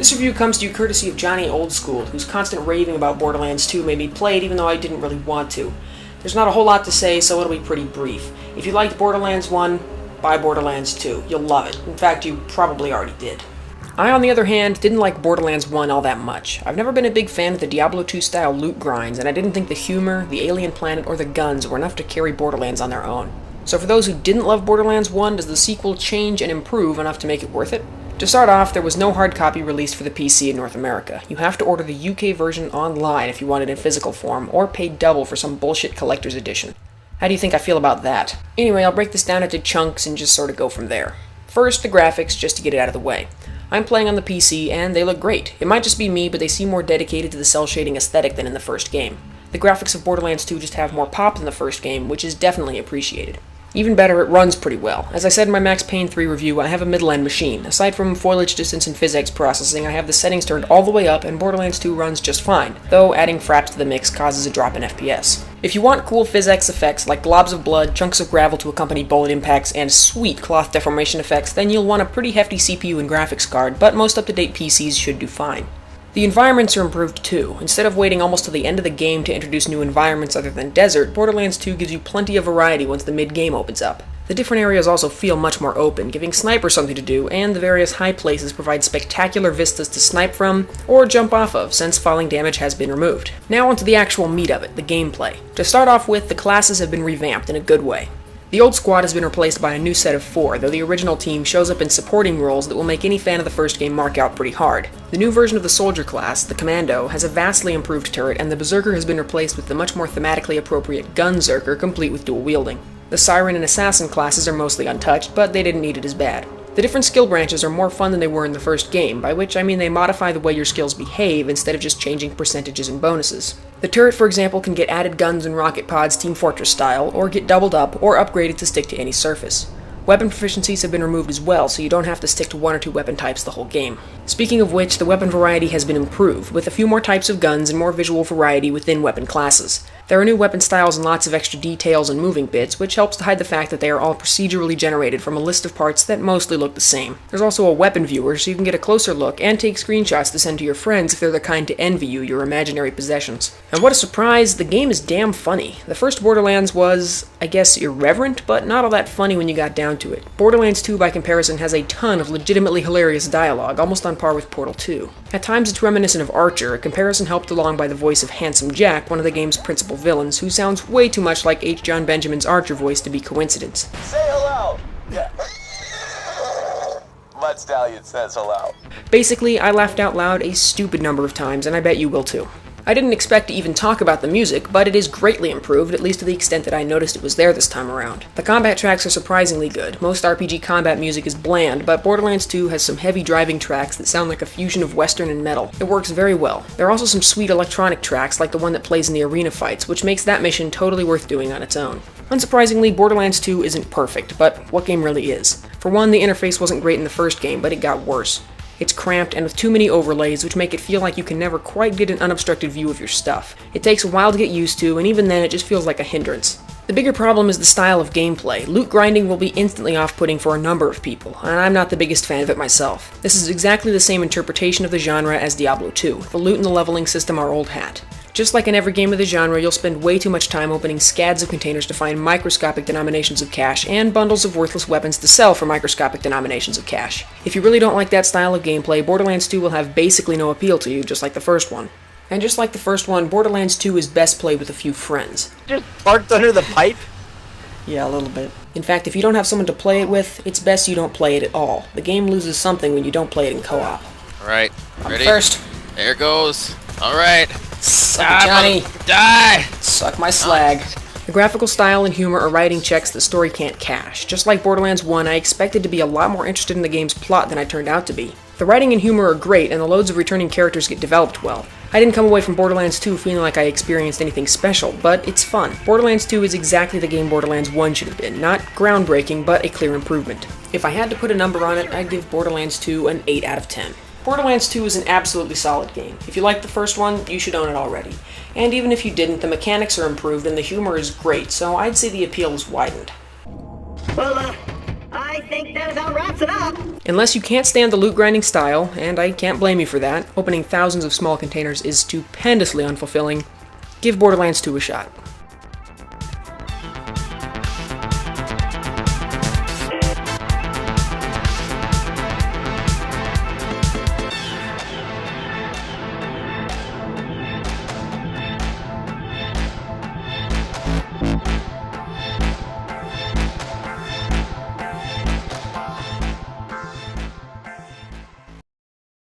This review comes to you courtesy of Johnny Oldschool, whose constant raving about Borderlands 2 made me play it even though I didn't really want to. There's not a whole lot to say, so it'll be pretty brief. If you liked Borderlands 1, buy Borderlands 2. You'll love it. In fact, you probably already did. I, on the other hand, didn't like Borderlands 1 all that much. I've never been a big fan of the Diablo 2 style loot grinds, and I didn't think the humor, the alien planet, or the guns were enough to carry Borderlands on their own. So for those who didn't love Borderlands 1, does the sequel change and improve enough to make it worth it? To start off, there was no hard copy released for the PC in North America. You have to order the UK version online if you want it in physical form, or pay double for some bullshit collector's edition. How do you think I feel about that? Anyway, I'll break this down into chunks and just sort of go from there. First, the graphics, just to get it out of the way. I'm playing on the PC, and they look great. It might just be me, but they seem more dedicated to the cel-shading aesthetic than in the first game. The graphics of Borderlands 2 just have more pop than the first game, which is definitely appreciated. Even better, it runs pretty well. As I said in my Max Payne 3 review, I have a middle-end machine. Aside from foliage distance and physics processing, I have the settings turned all the way up, and Borderlands 2 runs just fine, though adding fraps to the mix causes a drop in FPS. If you want cool physics effects like globs of blood, chunks of gravel to accompany bullet impacts, and sweet cloth deformation effects, then you'll want a pretty hefty CPU and graphics card, but most up-to-date PCs should do fine. The environments are improved too. Instead of waiting almost to the end of the game to introduce new environments other than desert, Borderlands 2 gives you plenty of variety once the mid-game opens up. The different areas also feel much more open, giving snipers something to do, and the various high places provide spectacular vistas to snipe from, or jump off of, since falling damage has been removed. Now onto the actual meat of it, the gameplay. To start off with, the classes have been revamped in a good way. The old squad has been replaced by a new set of 4, though the original team shows up in supporting roles that will make any fan of the first game mark out pretty hard. The new version of the soldier class, the Commando, has a vastly improved turret, and the Berserker has been replaced with the much more thematically appropriate Gunzerker, complete with dual wielding. The Siren and Assassin classes are mostly untouched, but they didn't need it as bad. The different skill branches are more fun than they were in the first game, by which I mean they modify the way your skills behave instead of just changing percentages and bonuses. The turret, for example, can get added guns and rocket pods Team Fortress style, or get doubled up, or upgraded to stick to any surface. Weapon proficiencies have been removed as well, so you don't have to stick to 1 or 2 weapon types the whole game. Speaking of which, the weapon variety has been improved, with a few more types of guns and more visual variety within weapon classes. There are new weapon styles and lots of extra details and moving bits, which helps to hide the fact that they are all procedurally generated from a list of parts that mostly look the same. There's also a weapon viewer, so you can get a closer look and take screenshots to send to your friends if they're the kind to envy you your imaginary possessions. And what a surprise, the game is damn funny. The first Borderlands was, I guess, irreverent, but not all that funny when you got down to it. Borderlands 2, by comparison, has a ton of legitimately hilarious dialogue, almost on par with Portal 2. At times it's reminiscent of Archer, a comparison helped along by the voice of Handsome Jack, one of the game's principal villains, who sounds way too much like H. John Benjamin's Archer voice to be coincidence. Say hello! Yeah. Mud Stallion says hello. Basically, I laughed out loud a stupid number of times, and I bet you will too. I didn't expect to even talk about the music, but it is greatly improved, at least to the extent that I noticed it was there this time around. The combat tracks are surprisingly good. Most RPG combat music is bland, but Borderlands 2 has some heavy driving tracks that sound like a fusion of western and metal. It works very well. There are also some sweet electronic tracks, like the one that plays in the arena fights, which makes that mission totally worth doing on its own. Unsurprisingly, Borderlands 2 isn't perfect, but what game really is? For one, the interface wasn't great in the first game, but it got worse. It's cramped and with too many overlays, which make it feel like you can never quite get an unobstructed view of your stuff. It takes a while to get used to, and even then it just feels like a hindrance. The bigger problem is the style of gameplay. Loot grinding will be instantly off-putting for a number of people, and I'm not the biggest fan of it myself. This is exactly the same interpretation of the genre as Diablo 2. The loot and the leveling system are old hat. Just like in every game of the genre, you'll spend way too much time opening scads of containers to find microscopic denominations of cash, and bundles of worthless weapons to sell for microscopic denominations of cash. If you really don't like that style of gameplay, Borderlands 2 will have basically no appeal to you, just like the first one. And just like the first one, Borderlands 2 is best played with a few friends. Just parked under the pipe? Yeah, a little bit. In fact, if you don't have someone to play it with, it's best you don't play it at all. The game loses something when you don't play it in co-op. Alright, ready? First. There goes. Alright. Suck it, Johnny. Die! Suck my slag. The graphical style and humor are writing checks the story can't cash. Just like Borderlands 1, I expected to be a lot more interested in the game's plot than I turned out to be. The writing and humor are great, and the loads of returning characters get developed well. I didn't come away from Borderlands 2 feeling like I experienced anything special, but it's fun. Borderlands 2 is exactly the game Borderlands 1 should have been. Not groundbreaking, but a clear improvement. If I had to put a number on it, I'd give Borderlands 2 an 8 out of 10. Borderlands 2 is an absolutely solid game. If you liked the first one, you should own it already. And even if you didn't, the mechanics are improved and the humor is great, so I'd say the appeal is widened. Well, I I think that about wraps it up. Unless you can't stand the loot grinding style, and I can't blame you for that, opening thousands of small containers is stupendously unfulfilling, give Borderlands 2 a shot.